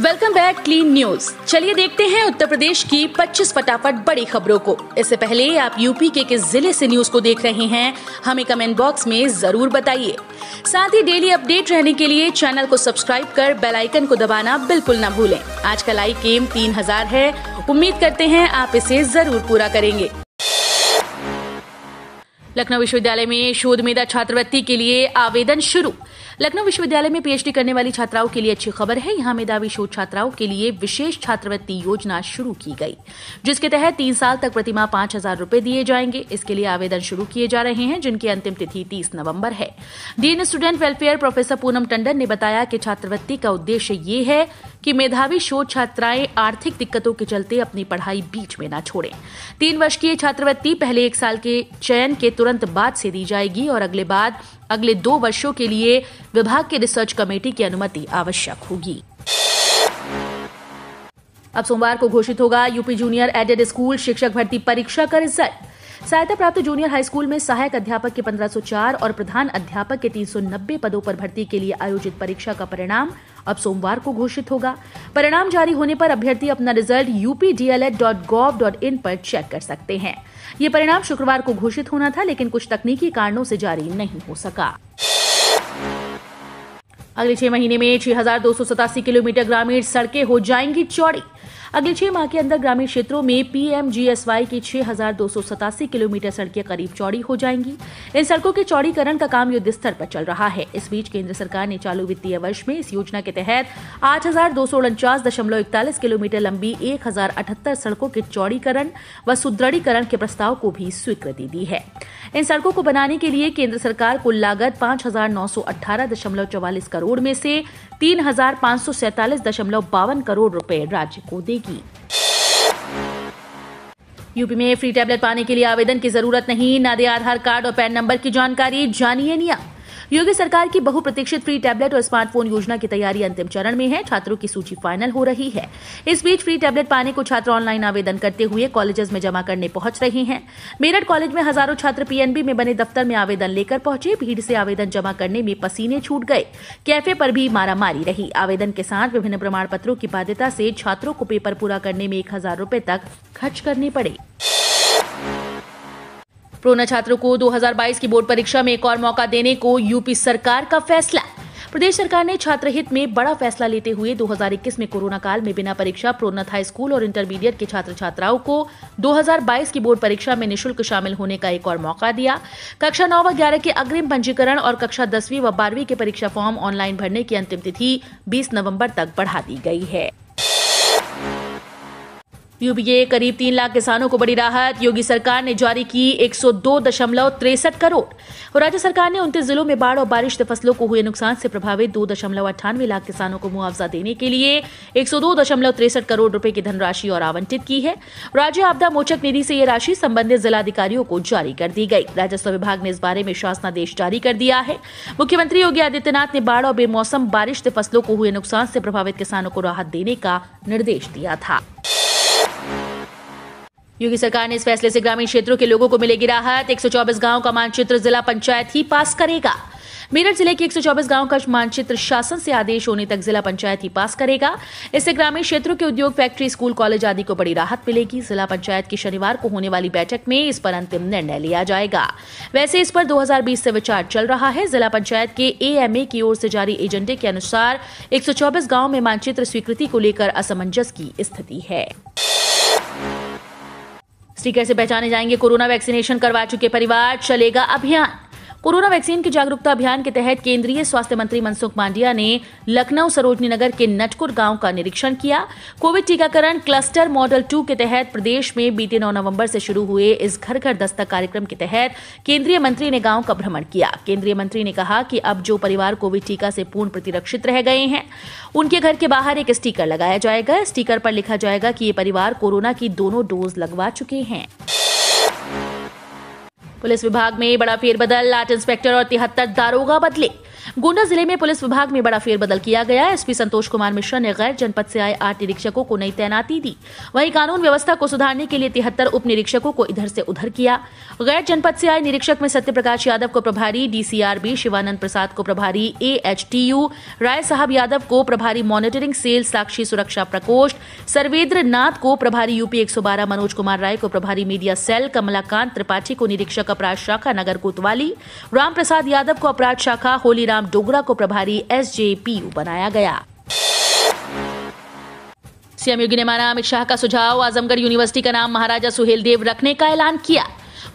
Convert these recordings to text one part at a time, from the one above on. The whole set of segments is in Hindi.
Welcome back clean news. चलिए देखते हैं उत्तर प्रदेश की 25 फटाफट बड़ी खबरों को। इससे पहले आप यूपी के किस जिले से न्यूज को देख रहे हैं, हमें कमेंट बॉक्स में जरूर बताइए। साथ ही डेली अपडेट रहने के लिए चैनल को सब्सक्राइब कर बेल आइकन को दबाना बिल्कुल न भूलें। आज का लाइक एम 3000 है, उम्मीद करते हैं आप इसे जरूर पूरा करेंगे। लखनऊ विश्वविद्यालय में शोध मेधा छात्रवृत्ति के लिए आवेदन शुरू। लखनऊ विश्वविद्यालय में पीएचडी करने वाली छात्राओं के लिए अच्छी खबर है। यहां मेधावी शोध छात्राओं के लिए विशेष छात्रवृत्ति योजना शुरू की गई, जिसके तहत 3 साल तक प्रतिमाह 5000 रुपए दिए जाएंगे। इसके लिए आवेदन शुरू किए जा रहे हैं, जिनकी अंतिम तिथि 30 नवंबर है। Dean student welfare professor Poonam Tandon ने बताया कि छात्रवृत्ति का उद्देश्य ये है कि मेधावी शोध छात्राएं आर्थिक दिक्कतों के चलते अपनी पढ़ाई बीच में न छोड़ें। 3 वर्ष की छात्रवृत्ति पहले 1 साल के चयन के तुरंत बाद से दी जाएगी और अगले 2 वर्षों के लिए विभाग के रिसर्च कमेटी की अनुमति आवश्यक होगी। अब सोमवार को घोषित होगा यूपी जूनियर एडेड स्कूल शिक्षक भर्ती परीक्षा का रिजल्ट। सहायता प्राप्त जूनियर हाई स्कूल में सहायक अध्यापक के 1504 और प्रधान अध्यापक के 390 पदों पर भर्ती के लिए आयोजित परीक्षा का परिणाम अब सोमवार को घोषित होगा। परिणाम जारी होने पर अभ्यर्थी अपना रिजल्ट updled.gov.in पर चेक कर सकते हैं। ये परिणाम शुक्रवार को घोषित होना था, लेकिन कुछ तकनीकी कारणों से जारी नहीं हो सका। अगले 6 महीने में 6287 किलोमीटर ग्रामीण सड़कें हो जाएंगी चौड़ी। अगले 6 माह के अंदर ग्रामीण क्षेत्रों में PMGSY की 6287 किलोमीटर सड़कें करीब चौड़ी हो जाएंगी। इन सड़कों के चौड़ीकरण का काम युद्ध स्तर पर चल रहा है। इस बीच केंद्र सरकार ने चालू वित्तीय वर्ष में इस योजना के तहत 8249.41 किलोमीटर लंबी 1078 सड़कों के चौड़ीकरण व सुदृढ़ीकरण के प्रस्ताव को भी स्वीकृति दी है। इन सड़कों को बनाने के लिए केंद्र सरकार कुल लागत 5918.44 करोड़ में से 3547.52 करोड़ रुपए राज्य को देगी। यूपी में फ्री टैबलेट पाने के लिए आवेदन की जरूरत नहीं, ना दे आधार कार्ड और पैन नंबर की जानकारी, जानिए नियम। योगी सरकार की बहुप्रतीक्षित फ्री टैबलेट और स्मार्टफोन योजना की तैयारी अंतिम चरण में है। छात्रों की सूची फाइनल हो रही है। इस बीच फ्री टैबलेट पाने को छात्र ऑनलाइन आवेदन करते हुए कॉलेजेस में जमा करने पहुंच रहे हैं। मेरठ कॉलेज में हजारों छात्र पीएनबी में बने दफ्तर में आवेदन लेकर पहुंचे। भीड़ से आवेदन जमा करने में पसीने छूट गए। कैफे पर भी मारामारी रही। आवेदन के साथ विभिन्न प्रमाण पत्रों की बाध्यता से छात्रों को पेपर पूरा करने में 1000 रुपए तक खर्च करने पड़े। प्रोन्नत छात्रों को 2022 की बोर्ड परीक्षा में एक और मौका देने को यूपी सरकार का फैसला। प्रदेश सरकार ने छात्र हित में बड़ा फैसला लेते हुए 2021 में कोरोना काल में बिना परीक्षा प्रोन्नत हाई स्कूल और इंटरमीडिएट के छात्र छात्राओं को 2022 की बोर्ड परीक्षा में निःशुल्क शामिल होने का एक और मौका दिया। कक्षा 9 व 11 के अग्रिम पंजीकरण और कक्षा 10वीं व 12वीं के परीक्षा फॉर्म ऑनलाइन भरने की अंतिम तिथि 20 नवंबर तक बढ़ा दी गई है। यूपी के करीब 3 लाख किसानों को बड़ी राहत। योगी सरकार ने जारी की 102.63 करोड़। राज्य सरकार ने 29 जिलों में बाढ़ और बारिश से फसलों को हुए नुकसान से प्रभावित 2.98 लाख किसानों को मुआवजा देने के लिए 102.63 करोड़ रुपए की धनराशि और आवंटित की है। राज्य आपदा मोचक निधि से यह राशि संबंधित जिलाधिकारियों को जारी कर दी गई। राजस्व विभाग ने इस बारे में शासनादेश जारी कर दिया है। मुख्यमंत्री योगी आदित्यनाथ ने बाढ़ और बेमौसम बारिश से फसलों को हुए नुकसान से प्रभावित किसानों को राहत देने का निर्देश दिया था। योगी सरकार ने इस फैसले से ग्रामीण क्षेत्रों के लोगों को मिलेगी राहत। 124 गांव का मानचित्र जिला पंचायत ही पास करेगा। मेरठ जिले के 124 गांव का मानचित्र शासन से आदेश होने तक जिला पंचायत ही पास करेगा। इससे ग्रामीण क्षेत्रों के उद्योग, फैक्ट्री, स्कूल, कॉलेज आदि को बड़ी राहत मिलेगी। जिला पंचायत की शनिवार को होने वाली बैठक में इस पर अंतिम निर्णय लिया जाएगा। वैसे इस पर 2020 से विचार चल रहा है। जिला पंचायत के AMA की ओर से जारी एजेंडे के अनुसार 124 गांव में मानचित्र स्वीकृति को लेकर असमंजस की स्थिति है। स्टिकर से पहचाने जाएंगे कोरोना वैक्सीनेशन करवा चुके परिवार, चलेगा अभियान। कोरोना वैक्सीन के जागरूकता अभियान के तहत केंद्रीय स्वास्थ्य मंत्री मनसुख मांडविया ने लखनऊ सरोजनी नगर के नटकुर गांव का निरीक्षण किया। कोविड टीकाकरण क्लस्टर मॉडल 2 के तहत प्रदेश में बीते 9 नवंबर से शुरू हुए इस घर घर दस्तक कार्यक्रम के तहत केंद्रीय मंत्री ने गांव का भ्रमण किया। केंद्रीय मंत्री ने कहा कि अब जो परिवार कोविड टीका से पूर्ण प्रतिरक्षित रह गए हैं, उनके घर के बाहर एक स्टिकर लगाया जाएगा। स्टिकर पर लिखा जाएगा कि ये परिवार कोरोना की दोनों डोज लगवा चुके हैं। पुलिस विभाग में बड़ा फेरबदल, 8 इंस्पेक्टर और 73 दारोगा बदले। गोंडा जिले में पुलिस विभाग में बड़ा फेरबदल किया गया। एसपी संतोष कुमार मिश्रा ने गैर जनपद से आए 8 निरीक्षकों को नई तैनाती दी। वहीं कानून व्यवस्था को सुधारने के लिए 73 उप निरीक्षकों को इधर से उधर किया। गैर जनपद से आए निरीक्षक में सत्यप्रकाश यादव को प्रभारी डीसीआरबी, शिवानंद प्रसाद को प्रभारी एएचटीयू, राय साहब यादव को प्रभारी मॉनिटरिंग सेल साक्षी सुरक्षा प्रकोष्ठ, सर्वेद्र नाथ को प्रभारी यूपी 112, मनोज कुमार राय को प्रभारी मीडिया सेल, कमलाकांत त्रिपाठी को निरीक्षक अपराध शाखा नगर कोतवाली, राम प्रसाद यादव को अपराध शाखा, होलीराम डोगरा को प्रभारी एसजेपीयू बनाया गया। सीएम योगी ने माना अमित शाह का सुझाव, आजमगढ़ यूनिवर्सिटी का नाम महाराजा सुहेलदेव रखने का ऐलान किया।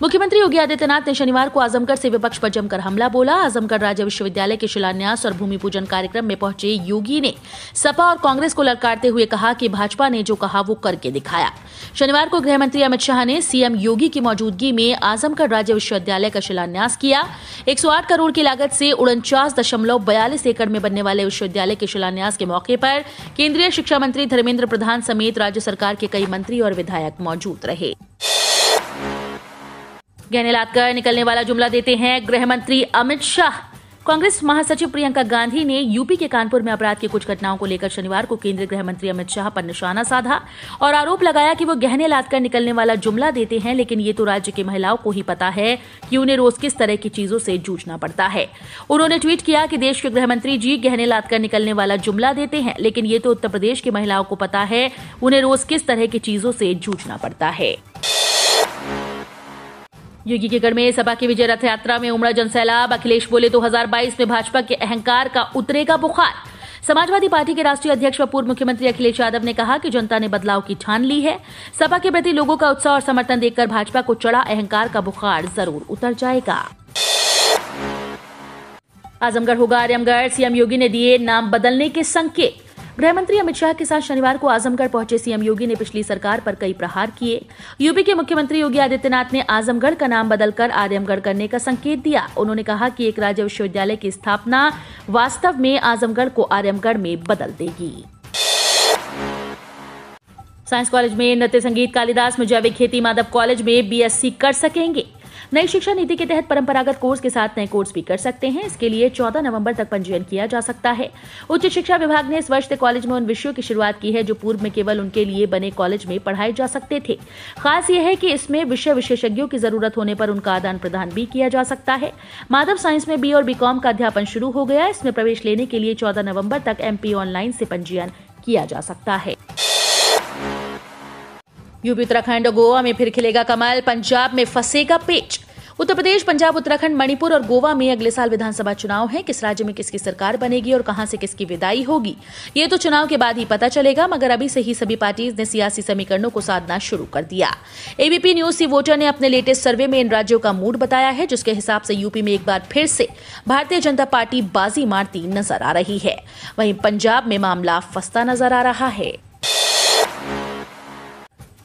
मुख्यमंत्री योगी आदित्यनाथ ने शनिवार को आजमगढ़ से विपक्ष पर जमकर हमला बोला। आजमगढ़ राज्य विश्वविद्यालय के शिलान्यास और भूमि पूजन कार्यक्रम में पहुंचे योगी ने सपा और कांग्रेस को ललकारते हुए कहा कि भाजपा ने जो कहा वो करके दिखाया। शनिवार को गृह मंत्री अमित शाह ने सीएम योगी की मौजूदगी में आजमगढ़ राज्य विश्वविद्यालय का शिलान्यास किया। 108 करोड़ की लागत से 49.42 एकड़ में बनने वाले विश्वविद्यालय के शिलान्यास के मौके पर केंद्रीय शिक्षा मंत्री धर्मेंद्र प्रधान समेत राज्य सरकार के कई मंत्री और विधायक मौजूद रहे। गहने लादकर निकलने वाला जुमला देते हैं गृह मंत्री अमित शाह। कांग्रेस महासचिव प्रियंका गांधी ने यूपी के कानपुर में अपराध की कुछ घटनाओं को लेकर शनिवार को केंद्रीय गृह मंत्री अमित शाह पर निशाना साधा और आरोप लगाया कि वो गहने लादकर निकलने वाला जुमला देते हैं, लेकिन ये तो राज्य की महिलाओं को ही पता है कि उन्हें रोज किस तरह की चीजों से जूझना पड़ता है। उन्होंने ट्वीट किया कि देश के गृह मंत्री जी गहने लादकर निकलने वाला जुमला देते हैं, लेकिन ये तो उत्तर प्रदेश की महिलाओं को पता है उन्हें रोज किस तरह की चीजों से जूझना पड़ता है। योगी के गढ़ में सपा की विजय रथ यात्रा में उमड़ा जनसैलाब। अखिलेश बोले 2022 में भाजपा के अहंकार का उतरेगा बुखार। समाजवादी पार्टी के राष्ट्रीय अध्यक्ष व पूर्व मुख्यमंत्री अखिलेश यादव ने कहा कि जनता ने बदलाव की ठान ली है। सपा के प्रति लोगों का उत्साह और समर्थन देखकर भाजपा को चढ़ा अहंकार का बुखार जरूर उतर जाएगा। आजमगढ़ होगा आर्यमगढ़, सीएम योगी ने दिए नाम बदलने के संकेत। गृह मंत्री अमित शाह के साथ शनिवार को आजमगढ़ पहुंचे सीएम योगी ने पिछली सरकार पर कई प्रहार किए। यूपी के मुख्यमंत्री योगी आदित्यनाथ ने आजमगढ़ का नाम बदलकर आर्यमगढ़ करने का संकेत दिया। उन्होंने कहा कि एक राज्य विश्वविद्यालय की स्थापना वास्तव में आजमगढ़ को आर्यमगढ़ में बदल देगी। साइंस कॉलेज में नृत्य संगीत कालिदास में जैविक खेती माधव कॉलेज में बीएससी कर सकेंगे। नई शिक्षा नीति के तहत परंपरागत कोर्स के साथ नए कोर्स भी कर सकते हैं। इसके लिए 14 नवंबर तक पंजीयन किया जा सकता है। उच्च शिक्षा विभाग ने इस वर्ष से कॉलेज में उन विषयों की शुरुआत की है जो पूर्व में केवल उनके लिए बने कॉलेज में पढ़ाए जा सकते थे। खास यह है कि इसमें विषय विशेषज्ञों की जरूरत होने पर उनका आदान प्रदान भी किया जा सकता है। माधव साइंस में बी और बीकॉम का अध्यापन शुरू हो गया। इसमें प्रवेश लेने के लिए 14 नवंबर तक एमपी ऑनलाइन से पंजीयन किया जा सकता है। यूपी, उत्तराखंड और गोवा में फिर खिलेगा कमल, पंजाब में फंसेगा पेच। उत्तर प्रदेश, पंजाब, उत्तराखंड, मणिपुर और गोवा में अगले साल विधानसभा चुनाव है। किस राज्य में किसकी सरकार बनेगी और कहां से किसकी विदाई होगी, ये तो चुनाव के बाद ही पता चलेगा, मगर अभी से ही सभी पार्टीज ने सियासी समीकरणों को साधना शुरू कर दिया। एबीपी न्यूज सी वोटर ने अपने लेटेस्ट सर्वे में इन राज्यों का मूड बताया है, जिसके हिसाब से यूपी में एक बार फिर से भारतीय जनता पार्टी बाजी मारती नजर आ रही है। वहीं पंजाब में मामला फंसता नजर आ रहा है।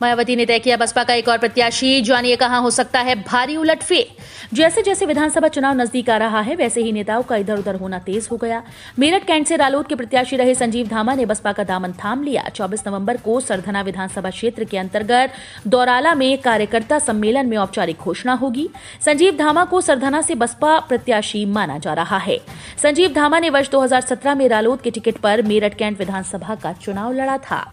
मायावती ने तय किया बसपा का एक और प्रत्याशी, जानिए कहां हो सकता है भारी उलटफेर। जैसे जैसे विधानसभा चुनाव नजदीक आ रहा है, वैसे ही नेताओं का इधर उधर होना तेज हो गया। मेरठ कैंट से रालोद के प्रत्याशी रहे संजीव धामा ने बसपा का दामन थाम लिया। 24 नवंबर को सरधना विधानसभा क्षेत्र के अंतर्गत दौराला में कार्यकर्ता सम्मेलन में औपचारिक घोषणा होगी। संजीव धामा को सरधना से बसपा प्रत्याशी माना जा रहा है। संजीव धामा ने वर्ष 2017 में रालोद के टिकट पर मेरठ कैंट विधानसभा का चुनाव लड़ा था।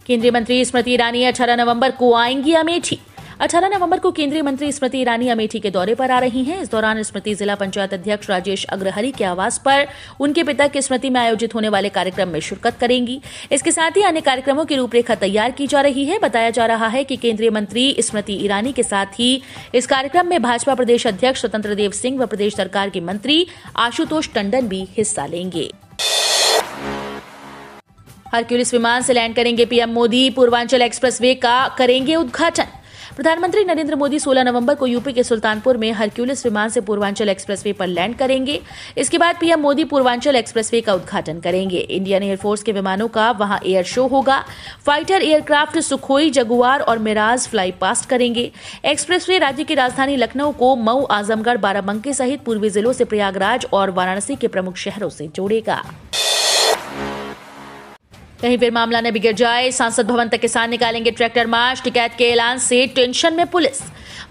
केंद्रीय मंत्री स्मृति ईरानी 18 नवंबर को आएंगी अमेठी। 18 नवंबर को केंद्रीय मंत्री स्मृति ईरानी अमेठी के दौरे पर आ रही हैं। इस दौरान स्मृति जिला पंचायत अध्यक्ष राजेश अग्रहरी के आवास पर उनके पिता की स्मृति में आयोजित होने वाले कार्यक्रम में शिरकत करेंगी। इसके साथ ही अन्य कार्यक्रमों की रूपरेखा तैयार की जा रही है। बताया जा रहा है कि केंद्रीय मंत्री स्मृति ईरानी के साथ ही इस कार्यक्रम में भाजपा प्रदेश अध्यक्ष स्वतंत्र देव सिंह व प्रदेश सरकार के मंत्री आशुतोष टंडन भी हिस्सा लेंगे। हरक्यूलिस विमान से लैंड करेंगे पीएम मोदी, पूर्वांचल एक्सप्रेसवे का करेंगे उद्घाटन। प्रधानमंत्री नरेंद्र मोदी 16 नवंबर को यूपी के सुल्तानपुर में हरक्यूलिस विमान से पूर्वांचल एक्सप्रेसवे पर लैंड करेंगे। इसके बाद पीएम मोदी पूर्वांचल एक्सप्रेसवे का उद्घाटन करेंगे। इंडियन एयरफोर्स के विमानों का वहां एयर शो होगा। फाइटर एयरक्राफ्ट सुखोई, जगुआर और मिराज फ्लाई पास्ट करेंगे। एक्सप्रेसवे राज्य की राजधानी लखनऊ को मऊ, आजमगढ़, बाराबंकी सहित पूर्वी जिलों से प्रयागराज और वाराणसी के प्रमुख शहरों से जोड़ेगा। कहीं फिर मामला न बिगड़ जाए, सांसद भवन तक किसान निकालेंगे ट्रैक्टर मार्च। टिकैत के ऐलान से टेंशन में पुलिस।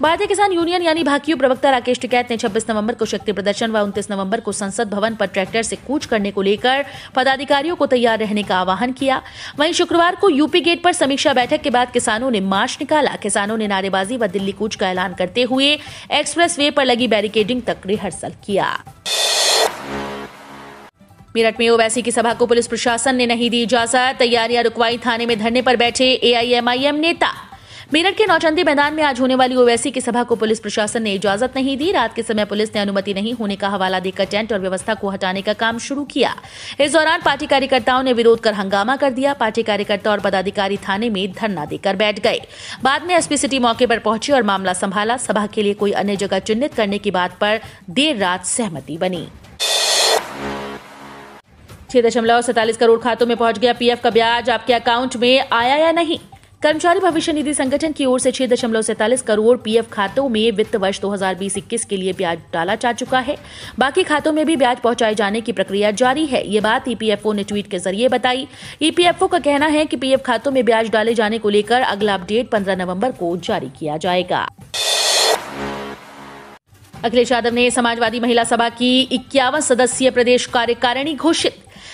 भारतीय किसान यूनियन यानी भाकियू प्रवक्ता राकेश टिकैत ने 26 नवंबर को शक्ति प्रदर्शन व 29 नवंबर को संसद भवन पर ट्रैक्टर से कूच करने को लेकर पदाधिकारियों को तैयार रहने का आह्वान किया। वहीं शुक्रवार को यूपी गेट पर समीक्षा बैठक के बाद किसानों ने मार्च निकाला। किसानों ने नारेबाजी व दिल्ली कूच का ऐलान करते हुए एक्सप्रेस वे पर लगी बैरिकेडिंग तक रिहर्सल किया। मेरठ में ओवैसी की सभा को पुलिस प्रशासन ने नहीं दी इजाजत, तैयारियां रुकवाई, थाने में धरने पर बैठे एआईएमआईएम नेता। मेरठ के नौचंदी मैदान में आज होने वाली ओवैसी की सभा को पुलिस प्रशासन ने इजाजत नहीं दी। रात के समय पुलिस ने अनुमति नहीं होने का हवाला देकर टेंट और व्यवस्था को हटाने का काम शुरू किया। इस दौरान पार्टी कार्यकर्ताओं ने विरोध कर हंगामा कर दिया। पार्टी कार्यकर्ता और पदाधिकारी थाने में धरना देकर बैठ गए। बाद में एसपी सिटी मौके पर पहुंचे और मामला संभाला। सभा के लिए कोई अन्य जगह चिन्हित करने की बात पर देर रात सहमति बनी। 6.47 करोड़ खातों में पहुंच गया पीएफ का ब्याज, आपके अकाउंट में आया या नहीं? कर्मचारी भविष्य निधि संगठन की ओर से 6.47 करोड़ पीएफ खातों में वित्त वर्ष 2020-21 के लिए ब्याज डाला जा चुका है। बाकी खातों में भी ब्याज पहुंचाए जाने की प्रक्रिया जारी है। ये बात ईपीएफओ ने ट्वीट के जरिए बताई। ईपीएफओ का कहना है कि पीएफ खातों में ब्याज डाले जाने को लेकर अगला अपडेट 15 नवंबर को जारी किया जाएगा। अखिलेश यादव ने समाजवादी महिला सभा की 51 सदस्यीय प्रदेश कार्यकारिणी घोषित।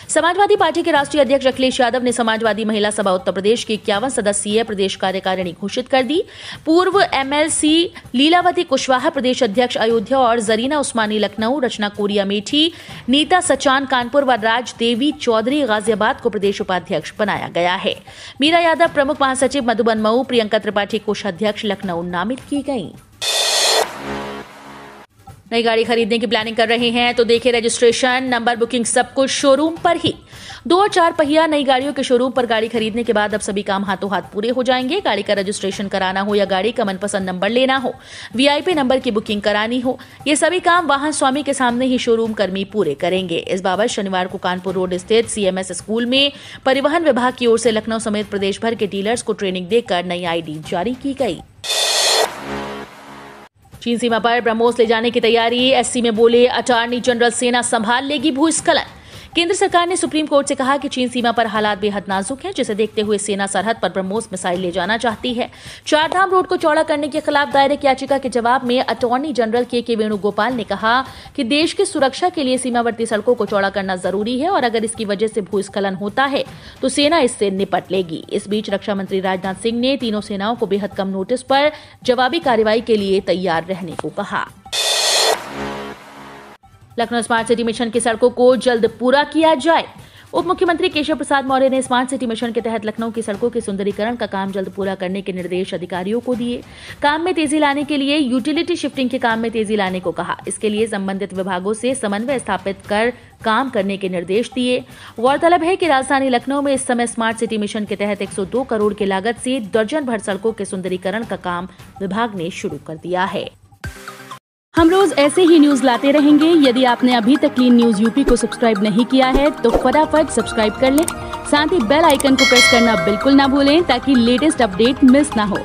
समाजवादी पार्टी के राष्ट्रीय अध्यक्ष अखिलेश यादव ने समाजवादी महिला सभा उत्तर प्रदेश की 51 सदस्यीय प्रदेश कार्यकारिणी घोषित कर दी। पूर्व एमएलसी लीलावती कुशवाहा प्रदेश अध्यक्ष अयोध्या और जरीना उस्मानी लखनऊ, रचना कोरिया मेठी, नीता सचान कानपुर व राज देवी चौधरी गाजियाबाद को प्रदेश उपाध्यक्ष बनाया गया है। मीरा यादव प्रमुख महासचिव मधुबन मऊ, प्रियंका त्रिपाठी कोषाध्यक्ष लखनऊ नामित की गयी। नई गाड़ी खरीदने की प्लानिंग कर रहे हैं तो देखें रजिस्ट्रेशन, नंबर, बुकिंग सब कुछ शोरूम पर ही। 2 और 4 पहिया नई गाड़ियों के शोरूम पर गाड़ी खरीदने के बाद अब सभी काम हाथों हाथ पूरे हो जाएंगे। गाड़ी का रजिस्ट्रेशन कराना हो या गाड़ी का मनपसंद नंबर लेना हो, वीआईपी नंबर की बुकिंग करानी हो, ये सभी काम वाहन स्वामी के सामने ही शोरूम कर्मी पूरे करेंगे। इस बाबत शनिवार को कानपुर रोड स्थित सीएमएस स्कूल में परिवहन विभाग की ओर से लखनऊ समेत प्रदेश भर के डीलर्स को ट्रेनिंग देकर नई आईडी जारी की गई। चीन सीमा पर ब्रह्मोस ले जाने की तैयारी, एससी में बोले अटॉर्नी जनरल, सेना संभाल लेगी भूस्खलन। केंद्र सरकार ने सुप्रीम कोर्ट से कहा कि चीन सीमा पर हालात बेहद नाजुक हैं, जिसे देखते हुए सेना सरहद पर ब्रह्मोस मिसाइल ले जाना चाहती है। चारधाम रोड को चौड़ा करने के खिलाफ दायर एक याचिका के जवाब में अटॉर्नी जनरल के वेणुगोपाल ने कहा कि देश की सुरक्षा के लिए सीमावर्ती सड़कों को चौड़ा करना जरूरी है और अगर इसकी वजह से भूस्खलन होता है तो सेना इससे निपट लेगी। इस बीच रक्षा मंत्री राजनाथ सिंह ने तीनों सेनाओं को बेहद कम नोटिस पर जवाबी कार्रवाई के लिए तैयार रहने को कहा। लखनऊ स्मार्ट सिटी मिशन की सड़कों को जल्द पूरा किया जाए। उप मुख्यमंत्री केशव प्रसाद मौर्य ने स्मार्ट सिटी मिशन के तहत लखनऊ की सड़कों के सुंदरीकरण का काम जल्द पूरा करने के निर्देश अधिकारियों को दिए। काम में तेजी लाने के लिए यूटिलिटी शिफ्टिंग के काम में तेजी लाने को कहा। इसके लिए संबंधित विभागों से समन्वय स्थापित कर काम करने के निर्देश दिए। गौरतलब है कि राजधानी लखनऊ में इस समय स्मार्ट सिटी मिशन के तहत 102 करोड़ की लागत से दर्जन भर सड़कों के सुंदरीकरण का काम विभाग ने शुरू कर दिया है। हम रोज ऐसे ही न्यूज लाते रहेंगे। यदि आपने अभी तक क्लीन न्यूज यूपी को सब्सक्राइब नहीं किया है तो फटाफट सब्सक्राइब कर लें। साथ ही बेल आइकन को प्रेस करना बिल्कुल ना भूलें ताकि लेटेस्ट अपडेट मिस ना हो।